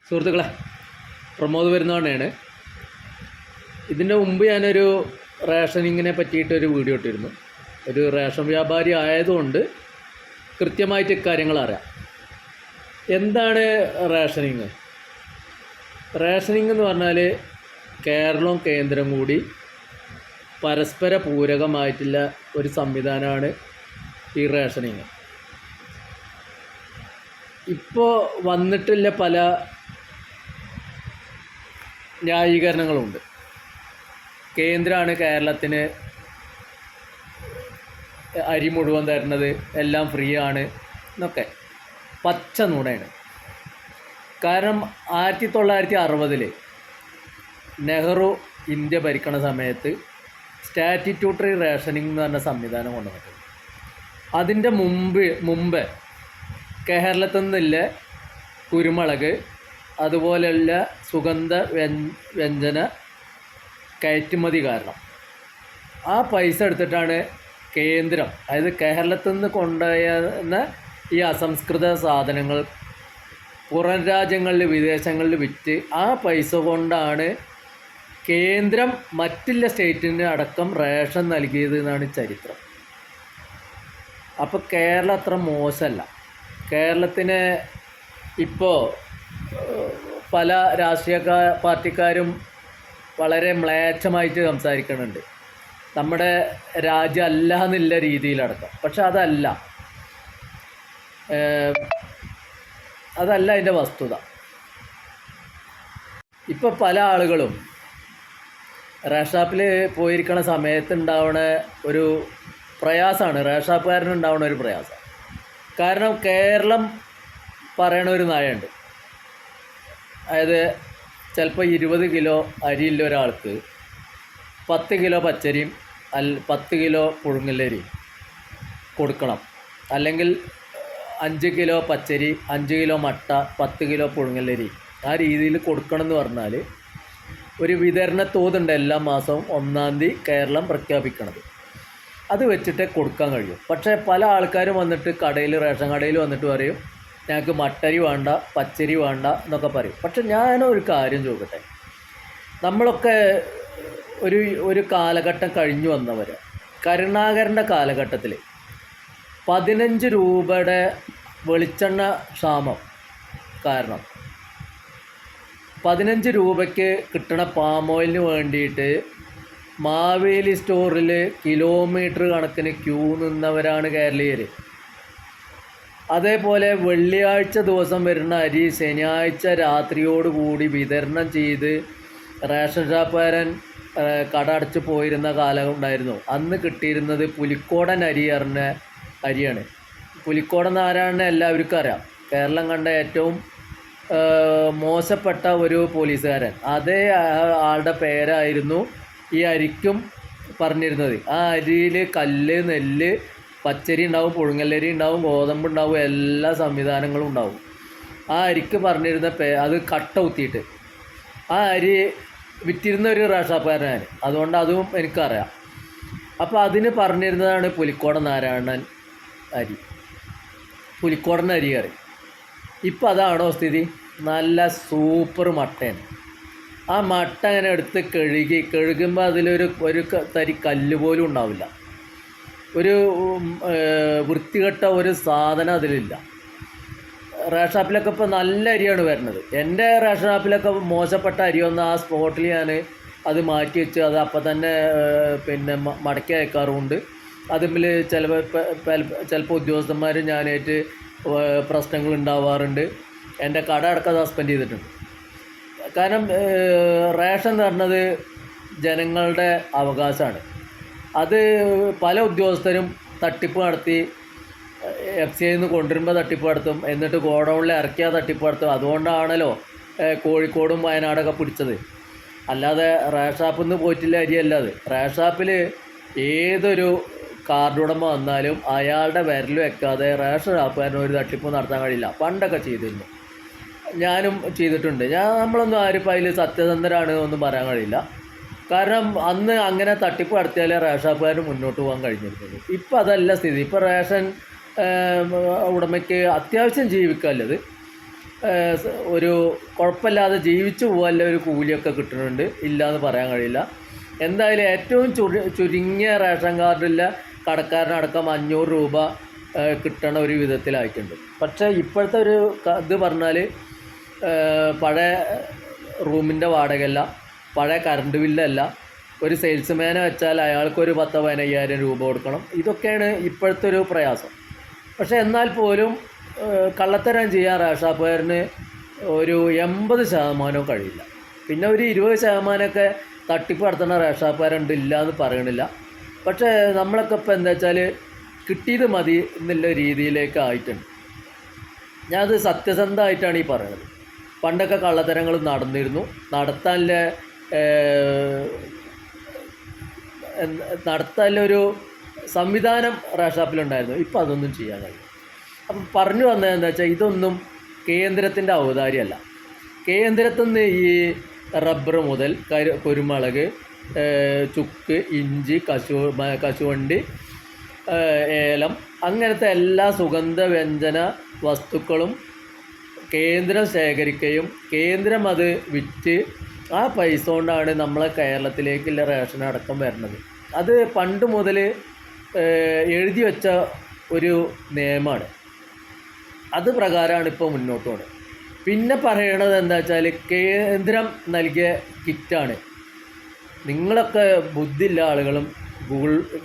സുഹൃത്തുക്കളെ, പ്രമോദ് വരുന്നതാണ്. ഇതിൻ്റെ മുമ്പ് ഞാനൊരു റേഷനിങ്ങിനെ പറ്റിയിട്ടൊരു വീഡിയോ ഇട്ടിരുന്നു. ഒരു റേഷൻ വ്യാപാരി ആയതുകൊണ്ട് കൃത്യമായിട്ട് ഇക്കാര്യങ്ങൾ അറിയാം. എന്താണ് റേഷനിങ്? റേഷനിങ് എന്ന് പറഞ്ഞാൽ കേരളവും കേന്ദ്രവും കൂടി പരസ്പര പൂരകമായിട്ടുള്ള ഒരു സംവിധാനമാണ് ഈ റേഷനിങ്. ഇപ്പോൾ വന്നിട്ടുള്ള പല ന്യായീകരണങ്ങളുണ്ട്. കേന്ദ്രമാണ് കേരളത്തിന് അരി മുഴുവൻ തരുന്നത്, എല്ലാം ഫ്രീ ആണ് എന്നൊക്കെ പച്ച നുണയാണ്. കാരണം 1960 നെഹ്റു ഇന്ത്യ ഭരിക്കണ സമയത്ത് സ്റ്റാറ്റ്യൂട്ടറി റേഷനിങ് എന്ന് പറഞ്ഞ സംവിധാനം കൊണ്ടുവന്നിട്ടുണ്ട്. അതിൻ്റെ മുമ്പ് കേരളത്തിൽ നിന്നുള്ള കുരുമുളക് അതുപോലെയുള്ള സുഗന്ധ വ്യഞ്ജന കയറ്റുമതി കാരണം ആ പൈസ എടുത്തിട്ടാണ് കേന്ദ്രം, അതായത് കേരളത്തിൽ നിന്ന് കൊണ്ടുപോകുന്ന ഈ അസംസ്കൃത സാധനങ്ങൾ പുറം രാജ്യങ്ങളിൽ വിദേശങ്ങളിൽ വിറ്റ് ആ പൈസ കൊണ്ടാണ് കേന്ദ്രം മറ്റുള്ള സ്റ്റേറ്റിന് അടക്കം റേഷൻ നൽകിയത് എന്നാണ് ചരിത്രം. അപ്പോൾ കേരളം അത്ര മോശമല്ല. കേരളത്തിന് ഇപ്പോൾ പല രാഷ്ട്രീയ പാർട്ടിക്കാരും വളരെ മ്ലേച്ഛമായിട്ട് സംസാരിക്കുന്നുണ്ട്, നമ്മുടെ രാജ്യം അല്ല എന്നുള്ള രീതിയിലടക്കം. പക്ഷെ അതല്ല അതിൻ്റെ വസ്തുത. ഇപ്പോൾ പല ആളുകളും റേഷൻ ഷാപ്പിൽ പോയിരിക്കണ സമയത്ത് ഉണ്ടാവുന്ന ഒരു പ്രയാസമാണ്, റേഷൻ ഷാപ്പുകാരനുണ്ടാവുന്ന ഒരു പ്രയാസം. കാരണം കേരളം പറയണ ഒരു നയമുണ്ട്. അതായത് ചിലപ്പോൾ 20 കിലോ അരിയുള്ള ഒരാൾക്ക് 10 കിലോ പച്ചരിയും 10 കിലോ പുഴുങ്ങലരിയും കൊടുക്കണം. അല്ലെങ്കിൽ 5 കിലോ പച്ചരി, 5 കിലോ മട്ട, 10 കിലോ പുഴുങ്ങലരി, ആ രീതിയിൽ കൊടുക്കണം എന്ന് പറഞ്ഞാൽ ഒരു വിതരണ തോതുണ്ട്. എല്ലാ മാസവും 1-ാം തീയതി കേരളം പ്രഖ്യാപിക്കണത്. അത് വെച്ചിട്ടേ കൊടുക്കാൻ കഴിയും. പക്ഷേ പല ആൾക്കാരും വന്നിട്ട് റേഷൻ കടയിൽ വന്നിട്ട് പറയും ഞങ്ങൾക്ക് മട്ടരി വേണ്ട, പച്ചരി വേണ്ട എന്നൊക്കെ പറയും. പക്ഷെ ഞാനൊരു കാര്യം ചോദിക്കട്ടെ, നമ്മളൊക്കെ ഒരു കാലഘട്ടം കഴിഞ്ഞു വന്നവർ. കരുണാകരൻ്റെ കാലഘട്ടത്തിൽ 15 രൂപയുടെ വെളിച്ചെണ്ണ ക്ഷാമം കാരണം 15 രൂപയ്ക്ക് കിട്ടണ പാം ഓയിലിന് വേണ്ടിയിട്ട് മാവേലി സ്റ്റോറിൽ കിലോമീറ്റർ കണക്കിന് ക്യൂ നിന്നവരാണ് കേരളീയർ. അതേപോലെ വെള്ളിയാഴ്ച ദിവസം വരുന്ന അരി ശനിയാഴ്ച രാത്രിയോടുകൂടി വിതരണം ചെയ്ത് റേഷൻ ഷാപ്പുകാരൻ കട അടച്ച് പോയിരുന്ന കാലം ഉണ്ടായിരുന്നു. അന്ന് കിട്ടിയിരുന്നത് പുലിക്കോടൻ അരി പറഞ്ഞ അരിയാണ്. പുലിക്കോടൻ ആരാണെന്ന് എല്ലാവർക്കും അറിയാം. കേരളം കണ്ട ഏറ്റവും മോശപ്പെട്ട ഒരു പോലീസുകാരൻ, അതേ ആളുടെ പേരായിരുന്നു ഈ അരിക്കും പറഞ്ഞിരുന്നത്. ആ അരിയിൽ കല്ല്, നെല്ല്, പച്ചരി ഉണ്ടാവും, പുഴുങ്ങലരി ഉണ്ടാവും, ഗോതമ്പ് ഉണ്ടാവും, എല്ലാ സംവിധാനങ്ങളും ഉണ്ടാവും. ആ അരിക്ക് പറഞ്ഞിരുന്ന അത് കട്ട കുത്തിയിട്ട് ആ അരി വിറ്റിരുന്ന ഒരു റേഷാപ്പുകാരനാണ്. അതുകൊണ്ട് അതും എനിക്കറിയാം. അപ്പോൾ അതിന് പറഞ്ഞിരുന്നതാണ് പുലിക്കോടൻ നാരായണൻ അരി, പുലിക്കോടൻ അരി കറി. ഇപ്പം അതാണോ സ്ഥിതി? നല്ല സൂപ്പർ മട്ടയാണ്. ആ മട്ട അങ്ങനെ എടുത്ത് കഴുകുമ്പോൾ അതിലൊരു തരി കല്ല് പോലും ഉണ്ടാവില്ല. ഒരു വൃത്തികെട്ട ഒരു സാധനം അതിലില്ല. റേഷൻ ഷാപ്പിലൊക്കെ ഇപ്പോൾ നല്ല അരിയാണ് വരുന്നത്. എൻ്റെ റേഷൻ ഷാപ്പിലൊക്കെ മോശപ്പെട്ട അരിയൊന്നും ആ സ്പോട്ടിൽ ഞാൻ അത് മാറ്റി വെച്ച് അത് അപ്പം തന്നെ മടക്കി അയക്കാറുമുണ്ട്. അതിൽ ചിലപ്പോൾ ഉദ്യോഗസ്ഥന്മാർ ഞാനായിട്ട് പ്രശ്നങ്ങൾ ഉണ്ടാവാറുണ്ട്. എൻ്റെ കട അടക്കം സസ്പെൻഡ് ചെയ്തിട്ടുണ്ട്. കാരണം റേഷൻ എന്ന് പറഞ്ഞത് ജനങ്ങളുടെ അവകാശമാണ്. അത് പല ഉദ്യോഗസ്ഥരും തട്ടിപ്പ് നടത്തി FCIയിൽ നിന്ന് കൊണ്ടുവരുമ്പോൾ തട്ടിപ്പ് നടത്തും, എന്നിട്ട് ഗോഡൗണിൽ ഇറക്കിയാൽ തട്ടിപ്പ് നടത്തും. അതുകൊണ്ടാണല്ലോ കോഴിക്കോടും വയനാടൊക്കെ പിടിച്ചത്. അല്ലാതെ റേഷൻ ഷാപ്പിൽ നിന്ന് പോയിട്ടില്ല അരിയല്ല അത്. റേഷൻ ഷാപ്പിൽ ഏതൊരു കാർഡ് ഉടമ വന്നാലും അയാളുടെ വിരൽ വെക്കാതെ റേഷൻ ഷാപ്പുകാരന് ഒരു തട്ടിപ്പ് നടത്താൻ കഴിയില്ല. പണ്ടൊക്കെ ചെയ്തിരുന്നു, ഞാനും ചെയ്തിട്ടുണ്ട്. നമ്മളൊന്നും ആരും അതിൽ സത്യസന്ധരാണ് ഒന്നും പറയാൻ കഴിയില്ല. കാരണം അന്ന് അങ്ങനെ തട്ടിപ്പ് നടത്തിയാലേ റേഷൻ ഷാപ്പുകാരന് മുന്നോട്ട് പോകാൻ കഴിഞ്ഞിരുന്നത്. ഇപ്പം അതല്ല സ്ഥിതി. ഇപ്പോൾ റേഷൻ ഉടമയ്ക്ക് അത്യാവശ്യം ജീവിക്കാനുള്ളത് ഒരു കുഴപ്പമില്ലാതെ ജീവിച്ചു പോകാനുള്ള ഒരു കൂലിയൊക്കെ കിട്ടുന്നുണ്ട്, ഇല്ല എന്ന് പറയാൻ കഴിയില്ല. എന്തായാലും ഏറ്റവും ചുരുങ്ങിയ റേഷൻ കാർഡിലെ കടക്കാരനടക്കം 500 രൂപ കിട്ടണ ഒരു വിധത്തിലായിട്ടുണ്ട്. പക്ഷേ ഇപ്പോഴത്തെ ഒരു ഇത് പറഞ്ഞാൽ പഴയ റൂമിൻ്റെ വാടകയല്ല, പഴയ കറണ്ട് ബില്ലല്ല, ഒരു സെയിൽസ്മാനെ വെച്ചാൽ അയാൾക്കൊരു 10-15,000 രൂപ കൊടുക്കണം. ഇതൊക്കെയാണ് ഇപ്പോഴത്തെ ഒരു പ്രയാസം. പക്ഷേ എന്നാൽ പോലും കള്ളത്തരം ചെയ്യാൻ റേഷാപ്പുകാരന് ഒരു 80% കഴിയില്ല. പിന്നെ ഒരു 20% തട്ടിപ്പ് നടത്തുന്ന റേഷാപ്പുകാരുണ്ട്, ഇല്ല എന്ന് പറയണില്ല. പക്ഷേ നമ്മളൊക്കെ ഇപ്പോൾ എന്താ വെച്ചാൽ കിട്ടിയത് മതി എന്നുള്ള രീതിയിലേക്ക് ആയിട്ടുണ്ട്. ഞാനത് സത്യസന്ധമായിട്ടാണ് ഈ പറയുന്നത്. പണ്ടൊക്കെ കള്ളത്തരങ്ങൾ നടന്നിരുന്നു, നടത്താനുള്ളൊരു സംവിധാനം റേഷാപ്പിലുണ്ടായിരുന്നു. ഇപ്പോൾ അതൊന്നും ചെയ്യാൻ കഴിയും. അപ്പം പറഞ്ഞു വന്നത് എന്താ വെച്ചാൽ ഇതൊന്നും കേന്ദ്രത്തിൻ്റെ ഔദാര്യമല്ല. കേന്ദ്രത്തിൽ നിന്ന് ഈ റബ്ബർ മുതൽ കുരുമുളക്, ചുക്ക്, ഇഞ്ചി, കശുവണ്ടി, ഏലം, അങ്ങനത്തെ എല്ലാ സുഗന്ധവ്യഞ്ജന വസ്തുക്കളും കേന്ദ്രം ശേഖരിക്കുകയും കേന്ദ്രം അത് വിറ്റ് ആ പൈസ കൊണ്ടാണ് നമ്മളെ കേരളത്തിലേക്കുള്ള റേഷൻ അടക്കം വരുന്നത്. അത് പണ്ട് മുതൽ എഴുതി വെച്ച ഒരു നിയമമാണ്. അത് പ്രകാരമാണ് ഇപ്പോൾ മുന്നോട്ട് പോകുന്നത്. പിന്നെ പറയണത് എന്താ വെച്ചാൽ കേന്ദ്രം നൽകിയ കിറ്റാണ്. നിങ്ങളൊക്കെ ബുദ്ധിയുള്ള ആളുകളും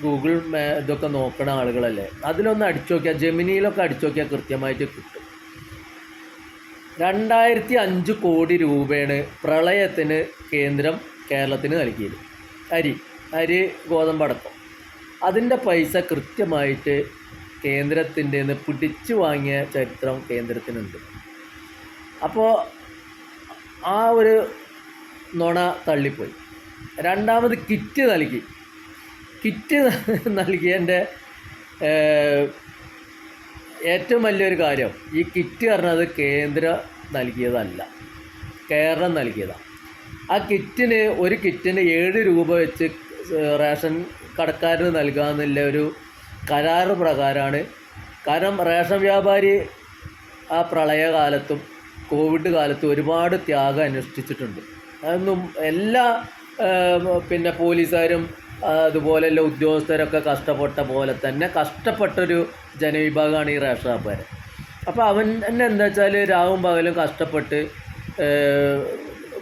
ഗൂഗിൾ ഇതൊക്കെ നോക്കണ ആളുകളല്ലേ, അതിലൊന്ന് അടിച്ചു നോക്കിയാൽ, ജെമിനിയിലൊക്കെ അടിച്ചു നോക്കിയാൽ കൃത്യമായിട്ട് കിട്ടും. 2005 കോടി രൂപയാണ് പ്രളയത്തിന് കേന്ദ്രം കേരളത്തിന് നൽകിയത്. അരി ഗോതമ്പടക്കം. അതിൻ്റെ പൈസ കൃത്യമായിട്ട് കേന്ദ്രത്തിൻ്റെ നിന്ന് പിടിച്ചു വാങ്ങിയ ചരിത്രം കേന്ദ്രത്തിനുണ്ട്. അപ്പോൾ ആ ഒരു നുണ തള്ളിപ്പോയി. രണ്ടാമത് കിറ്റ് നൽകിയതിൻ്റെ ഏറ്റവും വലിയൊരു കാര്യം, ഈ കിറ്റ് പറഞ്ഞത് കേന്ദ്രം നൽകിയതല്ല, കേരളം നൽകിയതാണ്. ആ കിറ്റിന് ഒരു കിറ്റിന് 7 രൂപ വെച്ച് റേഷൻ കടക്കാരന് നൽകാമെന്നുള്ള ഒരു കരാറ് പ്രകാരമാണ്. കാരണം റേഷൻ വ്യാപാരി ആ പ്രളയകാലത്തും കോവിഡ് കാലത്തും ഒരുപാട് ത്യാഗം അനുഷ്ഠിച്ചിട്ടുണ്ട്. അതൊന്നും എല്ലാ പോലീസുകാരും അതുപോലെയുള്ള ഉദ്യോഗസ്ഥരൊക്കെ കഷ്ടപ്പെട്ട പോലെ തന്നെ കഷ്ടപ്പെട്ടൊരു ജനവിഭാഗമാണ് ഈ റേഷൻകാർ. അപ്പോൾ അവൻ തന്നെ എന്താ വെച്ചാൽ രാവും പകലും കഷ്ടപ്പെട്ട്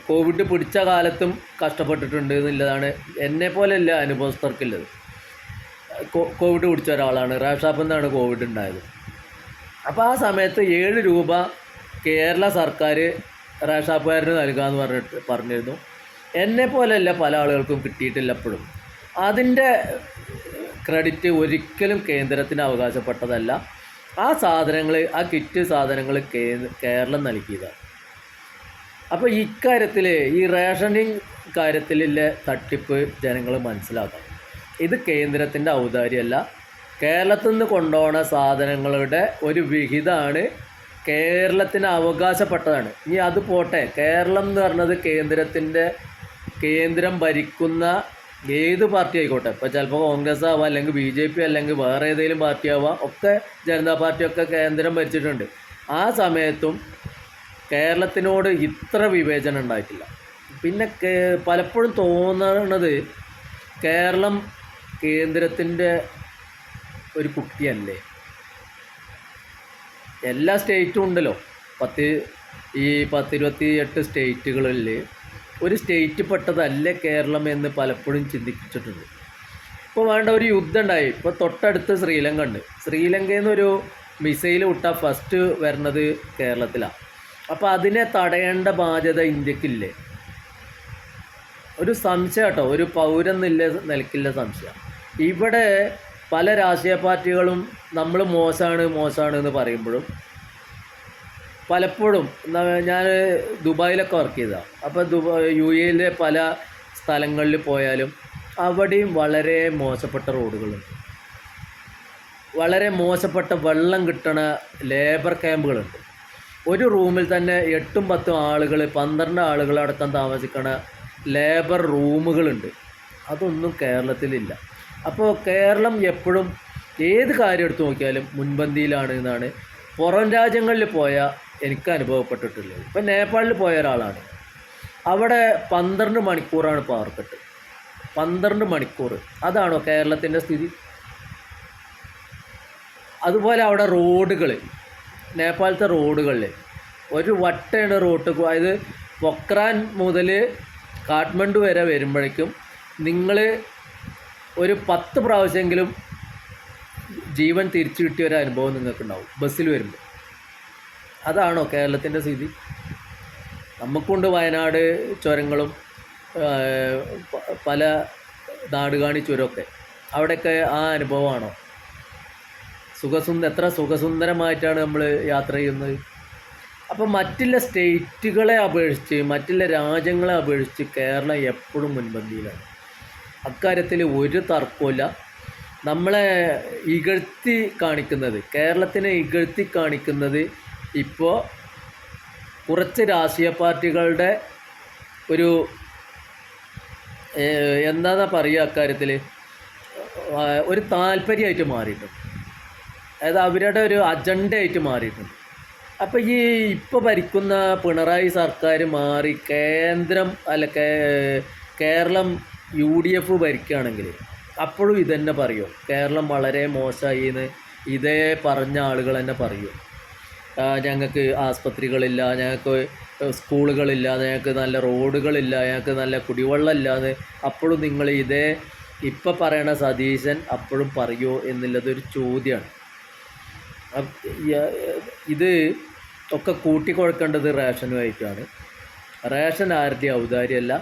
കോവിഡ് പിടിച്ച കാലത്തും കഷ്ടപ്പെട്ടിട്ടുണ്ട് എന്നുള്ളതാണ് എന്നെപ്പോലെയല്ല അനുഭവസ്ഥർക്കുള്ളത്. കോവിഡ് പിടിച്ച ഒരാളാണ്, റേഷാപ്പിൽ നിന്നാണ് കോവിഡ് ഉണ്ടായത്. അപ്പോൾ ആ സമയത്ത് 7 രൂപ കേരള സർക്കാർ റേഷാപ്പുകാരന് നൽകാമെന്ന് പറഞ്ഞിരുന്നു. എന്നെപ്പോലെയല്ല പല ആളുകൾക്കും കിട്ടിയിട്ടില്ല എപ്പോഴും. അതിൻ്റെ ക്രെഡിറ്റ് ഒരിക്കലും കേന്ദ്രത്തിന് അവകാശപ്പെട്ടതല്ല. ആ സാധനങ്ങൾ, ആ കിറ്റ് സാധനങ്ങൾ കേരളം നൽകിയതാണ്. അപ്പോൾ ഇക്കാര്യത്തിൽ ഈ റേഷനിങ് കാര്യത്തിലുള്ള തട്ടിപ്പ് ജനങ്ങൾ മനസ്സിലാക്കണം. ഇത് കേന്ദ്രത്തിൻ്റെ ഔദാര്യമല്ല, കേരളത്തിൽ നിന്ന് കൊണ്ടുപോകുന്ന സാധനങ്ങളുടെ ഒരു വിഹിതമാണ് കേരളത്തിന് അവകാശപ്പെട്ടതാണ്. ഇനി അത് പോട്ടെ, കേരളം എന്ന് പറഞ്ഞത് കേന്ദ്രം ഭരിക്കുന്ന ഏത് പാർട്ടി ആയിക്കോട്ടെ, ഇപ്പോൾ ചിലപ്പോൾ കോൺഗ്രസ് ആവാം, അല്ലെങ്കിൽ BJP, അല്ലെങ്കിൽ വേറെ ഏതെങ്കിലും പാർട്ടി ആവാം, ഒക്കെ ജനതാ പാർട്ടിയൊക്കെ കേന്ദ്രം ഭരിച്ചിട്ടുണ്ട്. ആ സമയത്തും കേരളത്തിനോട് ഇത്ര വിവേചനം ഉണ്ടായിട്ടില്ല. പിന്നെ പലപ്പോഴും തോന്നുന്നത് കേരളം കേന്ദ്രത്തിൻ്റെ ഒരു കുട്ടിയല്ലേ. എല്ലാ സ്റ്റേറ്റും ഉണ്ടല്ലോ, 28 സ്റ്റേറ്റുകളിൽ ഒരു സ്റ്റേറ്റ് പെട്ടതല്ലേ കേരളം എന്ന് പലപ്പോഴും ചിന്തിച്ചിട്ടുണ്ട്. ഇപ്പോൾ വേണ്ട ഒരു യുദ്ധം ഉണ്ടായി, ഇപ്പോൾ തൊട്ടടുത്ത് ശ്രീലങ്ക ഉണ്ട്. ശ്രീലങ്കയിൽ നിന്നൊരു മിസൈൽ വിട്ടാൽ ഫസ്റ്റ് വരുന്നത് കേരളത്തിലാണ്. അപ്പോൾ അതിനെ തടയേണ്ട ബാധ്യത ഇന്ത്യക്കില്ലേ? ഒരു സംശയം കേട്ടോ, ഒരു പൗരൻ നിലക്കില്ല സംശയം. ഇവിടെ പല രാഷ്ട്രീയ പാർട്ടികളും നമ്മൾ മോശമാണ് എന്ന് പറയുമ്പോഴും പലപ്പോഴും ഞാൻ ദുബായിലൊക്കെ വർക്ക് ചെയ്തതാണ്. അപ്പോൾ UAE പല സ്ഥലങ്ങളിൽ പോയാലും അവിടെയും വളരെ മോശപ്പെട്ട റോഡുകളുണ്ട്, വളരെ മോശപ്പെട്ട വെള്ളം കിട്ടണ ലേബർ ക്യാമ്പുകളുണ്ട്. ഒരു റൂമിൽ തന്നെ 8-10 ആളുകൾ, 12 ആളുകളടക്കം താമസിക്കണ ലേബർ റൂമുകളുണ്ട്. അതൊന്നും കേരളത്തിലില്ല. അപ്പോൾ കേരളം എപ്പോഴും ഏത് കാര്യം എടുത്തു നോക്കിയാലും മുൻപന്തിയിലാണ് എന്നാണ്. പുറം രാജ്യങ്ങളിൽ പോയ എനിക്ക് അനുഭവപ്പെട്ടിട്ടുള്ളത്. ഇപ്പം നേപ്പാളിൽ പോയ ഒരാളാണ്. അവിടെ 12 മണിക്കൂറാണ് പവർ കട്ട്. 12 മണിക്കൂർ. അതാണോ കേരളത്തിൻ്റെ സ്ഥിതി? അതുപോലെ അവിടെ റോഡുകൾ, നേപ്പാളത്തെ റോഡുകളിൽ ഒരു വട്ടയാണ് റോട്ട്. അതായത് പൊക്രാൻ മുതൽ കാഠ്മണ്ഡു വരെ വരുമ്പോഴേക്കും നിങ്ങൾ ഒരു 10 പ്രാവശ്യമെങ്കിലും ജീവൻ തിരിച്ചു കിട്ടിയ ഒരു അനുഭവം നിങ്ങൾക്കുണ്ടാവും ബസ്സിൽ വരുമ്പോൾ. അതാണോ കേരളത്തിൻ്റെ സ്ഥിതി? നമുക്കുണ്ട് വയനാട് ചുരങ്ങളും പല നാടുകാണി ചുരമൊക്കെ. അവിടെയൊക്കെ ആ അനുഭവമാണോ? എത്ര സുഖസുന്ദരമായിട്ടാണ് നമ്മൾ യാത്ര ചെയ്യുന്നത്. അപ്പം മറ്റുള്ള സ്റ്റേറ്റുകളെ അപേക്ഷിച്ച്, മറ്റുള്ള രാജ്യങ്ങളെ അപേക്ഷിച്ച് കേരളം എപ്പോഴും മുൻപന്തിയിലാണ്. അക്കാര്യത്തിൽ ഒരു തർക്കമില്ല. നമ്മളെ ഇകഴ്ത്തി കാണിക്കുന്നത്, കേരളത്തിനെ ഇകഴ്ത്തി കാണിക്കുന്നത് ഇപ്പോൾ കുറച്ച് രാഷ്ട്രീയ പാർട്ടികളുടെ ഒരു എന്താ പറയുക, അക്കാര്യത്തിൽ ഒരു താല്പര്യമായിട്ട് മാറിയിട്ടുണ്ട്. അതായത് അവരുടെ ഒരു അജണ്ടയായിട്ട് മാറിയിട്ടുണ്ട്. അപ്പോൾ ഈ ഇപ്പോൾ ഭരിക്കുന്ന പിണറായി സർക്കാർ മാറി കേന്ദ്രം കേരളം UDF ഭരിക്കുകയാണെങ്കിൽ അപ്പോഴും ഇതന്നെ പറയുമോ? കേരളം വളരെ മോശമായി എന്ന് ഇതേ പറഞ്ഞ ആളുകൾ തന്നെ പറയുമോ? ഞങ്ങൾക്ക് ആസ്പത്രികളില്ല, ഞങ്ങൾക്ക് സ്കൂളുകളില്ല, ഞങ്ങൾക്ക് നല്ല റോഡുകളില്ല, ഞങ്ങൾക്ക് നല്ല കുടിവെള്ളമില്ല എന്ന് അപ്പോഴും നിങ്ങൾ ഇതേ ഇപ്പം പറയണ സതീശൻ അപ്പോഴും പറയുമോ എന്നുള്ളതൊരു ചോദ്യമാണ്. ഇത് ഒക്കെ കൂട്ടിക്കൊടുക്കേണ്ടത് റേഷനുമായിട്ടാണ്. റേഷൻ ആരുടെ ഔദാര്യമല്ല,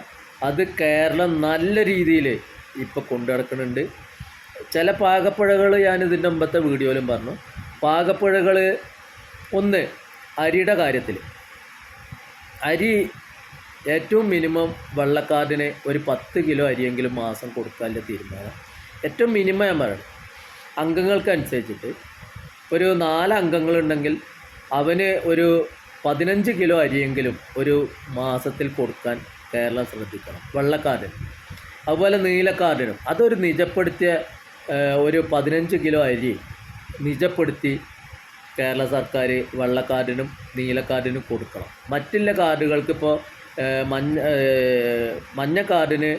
അത് കേരളം നല്ല രീതിയിൽ ഇപ്പോൾ കൊണ്ടു നടക്കുന്നുണ്ട്. ചില പാകപ്പിഴകൾ ഞാനിതിൻ്റെ മുമ്പത്തെ വീഡിയോയിലും പറഞ്ഞു. പാകപ്പിഴകൾ ഒന്ന്, അരിയുടെ കാര്യത്തിൽ. അരി ഏറ്റവും മിനിമം വെള്ളക്കാർഡിന് ഒരു 10 കിലോ അരിയെങ്കിലും മാസം കൊടുക്കാനുള്ള തീരുമാനം. ഏറ്റവും മിനിമം ഞാൻ പറയണം. അംഗങ്ങൾക്കനുസരിച്ചിട്ട് ഒരു 4 അംഗങ്ങളുണ്ടെങ്കിൽ അവന് ഒരു 15 കിലോ അരിയെങ്കിലും ഒരു മാസത്തിൽ കൊടുക്കാൻ കേരളം ശ്രദ്ധിക്കണം, വെള്ളക്കാർഡിന്. അതുപോലെ നീലക്കാർഡിനും അതൊരു നിജപ്പെടുത്തിയ ഒരു 15 കിലോ അരി നിജപ്പെടുത്തി കേരള സർക്കാർ വെള്ളക്കാർഡിനും നീലക്കാർഡിനും കൊടുക്കണം. മറ്റുള്ള കാർഡുകൾക്ക് ഇപ്പോൾ മഞ്ഞ കാർഡിന്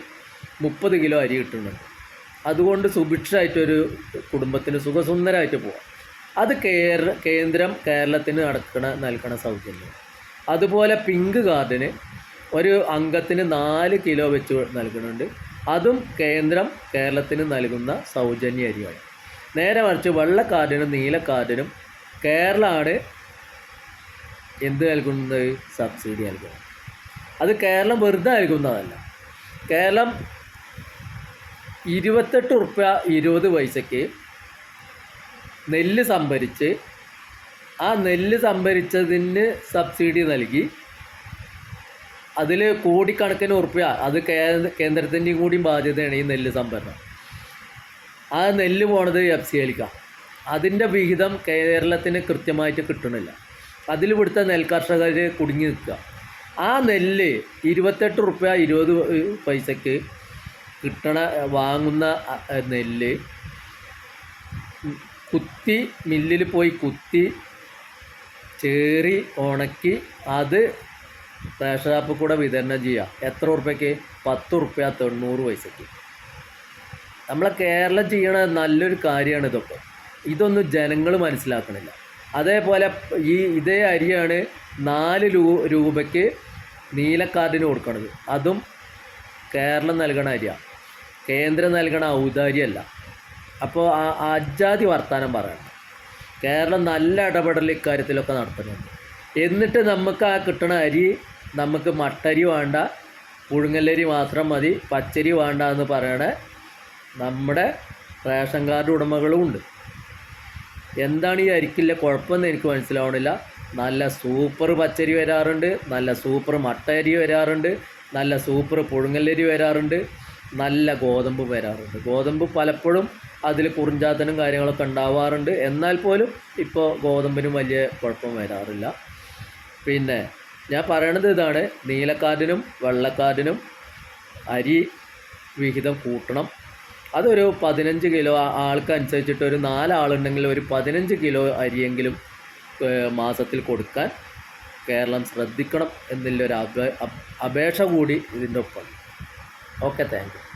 30 കിലോ അരി കിട്ടുന്നുണ്ട്. അതുകൊണ്ട് സുഭിക്ഷമായിട്ടൊരു കുടുംബത്തിന് സുഖസുന്ദരമായിട്ട് പോകാം. അത് കേന്ദ്രം കേരളത്തിന് നൽകണ സൗജന്യം. അതുപോലെ പിങ്ക് കാർഡിന് ഒരു അംഗത്തിന് 4 കിലോ വെച്ച് നൽകുന്നുണ്ട്. അതും കേന്ദ്രം കേരളത്തിന് നൽകുന്ന സൗജന്യ അരിയാണ്. നേരെ മറിച്ച് വെള്ളക്കാർഡിനും നീലക്കാർഡിനും കേരളമാണ് എന്ത് നൽകുന്നത്? സബ്സിഡി നൽകുന്നത്. അത് കേരളം വെറുതെ നൽകുന്നതല്ല. കേരളം 28 ഉറുപ്യ 20 പൈസയ്ക്ക് നെല്ല് സംഭരിച്ച് ആ നെല്ല് സംഭരിച്ചതിന് സബ്സിഡി നൽകി അതിൽ കോടിക്കണക്കിന് ഉറുപ്യ, അത് കേന്ദ്രത്തിൻ്റെയും കൂടിയും ബാധ്യതയാണ് ഈ നെല്ല് സംഭരണം. ആ നെല്ല് പോണത് FCLക്കാണ്. അതിൻ്റെ വിഹിതം കേരളത്തിന് കൃത്യമായിട്ട് കിട്ടണില്ല. അതിൽ ഇവിടുത്തെ നെൽകർഷകർ കുടുങ്ങി നിൽക്കുക. ആ നെല്ല് 28 ഉറുപ്യ 20 പൈസയ്ക്ക് വാങ്ങുന്ന നെല്ല് കുത്തി മില്ലിൽ പോയി കുത്തി ചേറി ഉണക്കി അത് റേഷൻ ഷാപ്പിൽ കൂടെ വിതരണം ചെയ്യുക. എത്ര ഉറുപ്യക്ക്? 10 ഉറുപ്യ 90 പൈസയ്ക്ക്. നമ്മളെ കേരളം ചെയ്യണ നല്ലൊരു കാര്യമാണ് ഇതൊക്കെ. ഇതൊന്നും ജനങ്ങൾ മനസ്സിലാക്കണില്ല. അതേപോലെ ഇതേ അരിയാണ് 4 രൂപയ്ക്ക് നീലക്കാർഡിന് കൊടുക്കണത്. അതും കേരളം നൽകണ അരിയാണ്, കേന്ദ്രം നൽകണ ഔദാര്യമല്ല. അപ്പോൾ അജാതി വർത്താനം പറയണം. കേരളം നല്ല ഇടപെടൽ ഇക്കാര്യത്തിലൊക്കെ നടത്തുന്നുണ്ട്. എന്നിട്ട് നമുക്ക് ആ കിട്ടണ അരി നമുക്ക് മട്ടരി വേണ്ട, പുഴുങ്ങലരി മാത്രം മതി, പച്ചരി വേണ്ട എന്ന് പറയണ നമ്മുടെ റേഷൻ കാർഡ് ഉടമകളും ഉണ്ട്. എന്താണ് ഈ അരിക്കില്ല കുഴപ്പമെന്ന് എനിക്ക് മനസ്സിലാവണില്ല. നല്ല സൂപ്പർ പച്ചരി വരാറുണ്ട്, നല്ല സൂപ്പർ മട്ട അരി വരാറുണ്ട്, നല്ല സൂപ്പർ പുഴുങ്ങലരി വരാറുണ്ട്, നല്ല ഗോതമ്പ് വരാറുണ്ട്. ഗോതമ്പ് പലപ്പോഴും അതിൽ കുറിഞ്ചാത്തനും കാര്യങ്ങളൊക്കെ ഉണ്ടാവാറുണ്ട്. എന്നാൽ പോലും ഇപ്പോൾ ഗോതമ്പിനും വലിയ കുഴപ്പം വരാറില്ല. പിന്നെ ഞാൻ പറയണത് ഇതാണ്, നീലക്കാർഡിനും വെള്ളക്കാർഡിനും അരി വിഹിതം കൂട്ടണം. അതൊരു 15 കിലോ ആൾക്കനുസരിച്ചിട്ട് ഒരു 4 ആളുണ്ടെങ്കിൽ ഒരു 15 കിലോ അരിയെങ്കിലും മാസത്തിൽ കൊടുക്കാൻ കേരളം ശ്രദ്ധിക്കണം എന്നുള്ളൊരു അപേക്ഷ കൂടി ഇതിൻ്റെ ഒപ്പം. Okay, thank you.